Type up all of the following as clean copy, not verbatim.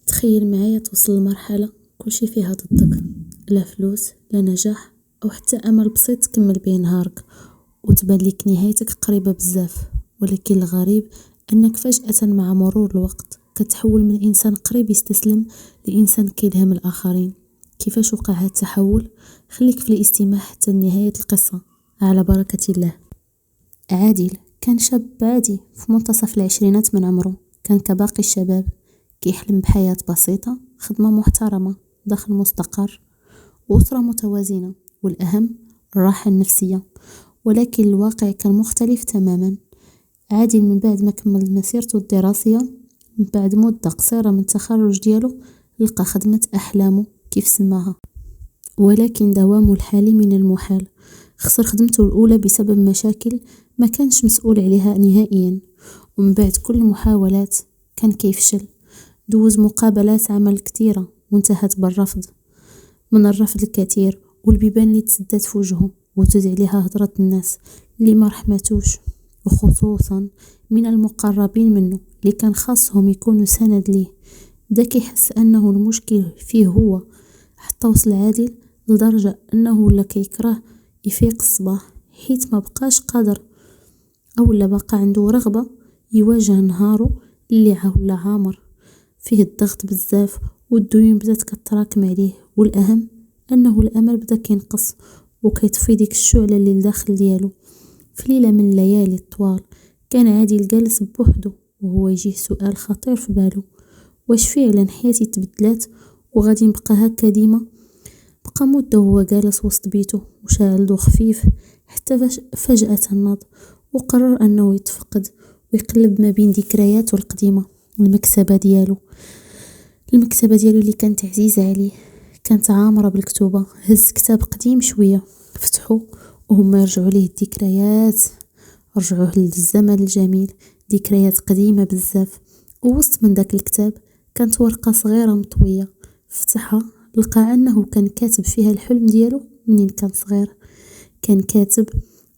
تخيل معايا توصل لمرحلة كلشي فيها ضدك، لا فلوس لا نجاح أو حتى أمل بسيط تكمل بيه نهارك، وتبان ليك نهايتك قريبة بزاف. ولكن الغريب أنك فجأة مع مرور الوقت كتحول من إنسان قريب يستسلم لإنسان كيدهم الآخرين. كيفاش وقع هاد التحول؟ خليك في الاستماع حتى نهاية القصة على بركة الله. عادل كان شاب عادي في منتصف العشرينات من عمره، كان كباقي الشباب كيحلم بحياة بسيطة، خدمة محترمة، دخل مستقر، وأسرة متوازنة، والأهم الراحة النفسية. ولكن الواقع كان مختلف تماما. عادل من بعد ما كمل مسيرته الدراسية، من بعد مدة قصيرة من التخرج ديالو، لقى خدمة أحلامه كيف سماها، ولكن دوامه الحالي من المحال. خسر خدمته الأولى بسبب مشاكل ما كانش مسؤول عليها نهائيا، ومن بعد كل المحاولات كان كيفشل. دوز مقابلات عمل كتيرة وانتهت بالرفض، من الرفض الكثير والبيبان اللي تسدت في وجهه، وزاد عليها هضرة الناس اللي ما رحمتوش، وخصوصا من المقربين منه اللي كان خاصهم يكونوا سند ليه. بدا كيحس انه المشكل فيه هو. حتى وصل عادل لدرجة انه ولا كيكره يفيق الصباح حيت ما بقاش قادر، او لا بقى عنده رغبة يواجه نهاره اللي ولا عامر فيه الضغط بزاف، والديون بدات كتراكم عليه، والاهم انه الامل بدا كينقص وكيطفي ديك الشعلة اللي لداخل ديالو. في ليلة من الليالي الطوال كان عادل جالس بوحدو، وهو يجيه سؤال خطير في بالو: واش فعلا حياتي تبدلات وغادي نبقى هكا ديما؟ بقى مدة وهو جالس وسط بيته وشاعل ضو خفيف، حتى فجأة ناض وقرر انه يتفقد ويقلب ما بين ذكرياته القديمة. المكتبة ديالو اللي كانت عزيزة عليه كانت عامرة بالكتوبة. هز كتاب قديم شوية، فتحو وهم يرجعوا ليه الذكريات، رجعوه للزمن الجميل، ذكريات قديمة بزاف. ووسط من داك الكتاب كانت ورقة صغيرة مطوية، فتحها لقى انه كان كاتب فيها الحلم ديالو منين كان صغير. كان كاتب: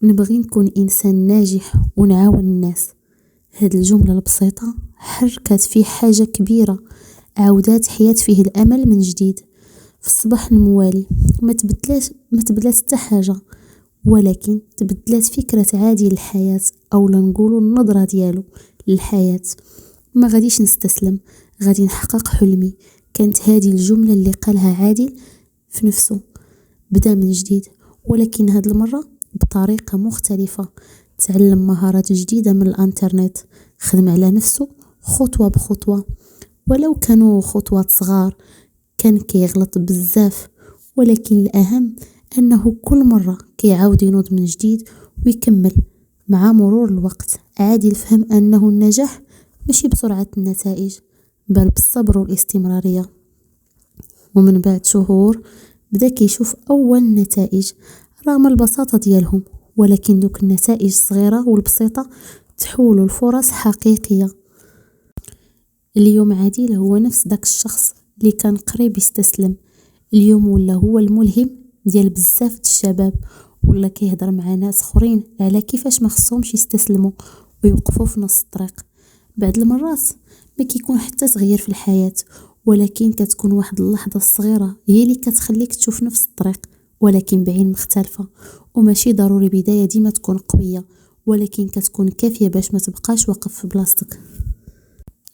نبغي نكون انسان ناجح ونعاون الناس. هاد الجملة البسيطة حركت فيه حاجة كبيرة، عودات حياة فيه الامل من جديد. في الصباح الموالي ما تبدلات حتى حاجة، ولكن تبدلات فكرة عادي للحياة، او لنقولوا النظرة ديالو للحياة. ما غاديش نستسلم، غادي نحقق حلمي. كانت هذه الجملة اللي قالها عادل في نفسه. بدا من جديد، ولكن هاد المرة بطريقة مختلفة. تعلم مهارات جديدة من الانترنت، خدم على نفسه خطوة بخطوة، ولو كانوا خطوات صغار. كان كيغلط بزاف، ولكن الأهم أنه كل مرة كيعاود ينوض من جديد ويكمل. مع مرور الوقت عادل فهم أنه النجاح ماشي بسرعة النتائج، بل بالصبر والاستمرارية. ومن بعد شهور بدا كيشوف أول نتائج رغم البساطة ديالهم، ولكن دوك النتائج الصغيرة والبسيطة تحولوا لفرص حقيقية. اليوم عادل هو نفس داك الشخص اللي كان قريب يستسلم. اليوم ولا هو الملهم ديال بزاف الشباب، ولا كيهضر مع ناس اخرين على كيفاش ما خصهمش يستسلموا ويوقفوا في نص الطريق. بعد المرات ما كيكون حتى تغيير في الحياة، ولكن كتكون واحد اللحظة الصغيرة هي اللي كتخليك تشوف نفس الطريق ولكن بعين مختلفة. وماشي ضروري بداية ديما تكون قوية، ولكن كتكون كافية باش ما تبقاش واقف في بلاصتك.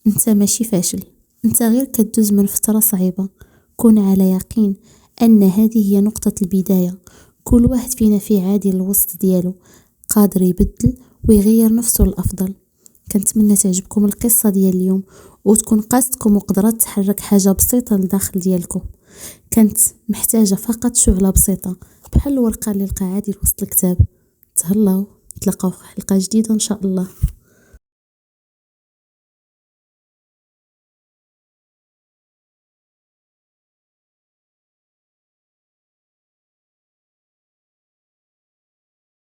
انت ماشي فاشل، انت غير كدوز من فترة صعيبة. كون على يقين ان هذه هي نقطة البداية. كل واحد فينا في عادي الوسط ديالو قادر يبدل ويغير نفسه للأفضل. كنتمنى تعجبكم القصة ديال اليوم، وتكون قاستكم وقدرات تحرك حاجة بسيطة لداخل ديالكم. كانت محتاجة فقط شعلة بسيطة بحال الورقة اللي لقى عادل وسط الكتاب. تهلاو، نتلاقاو في حلقة جديدة ان شاء الله.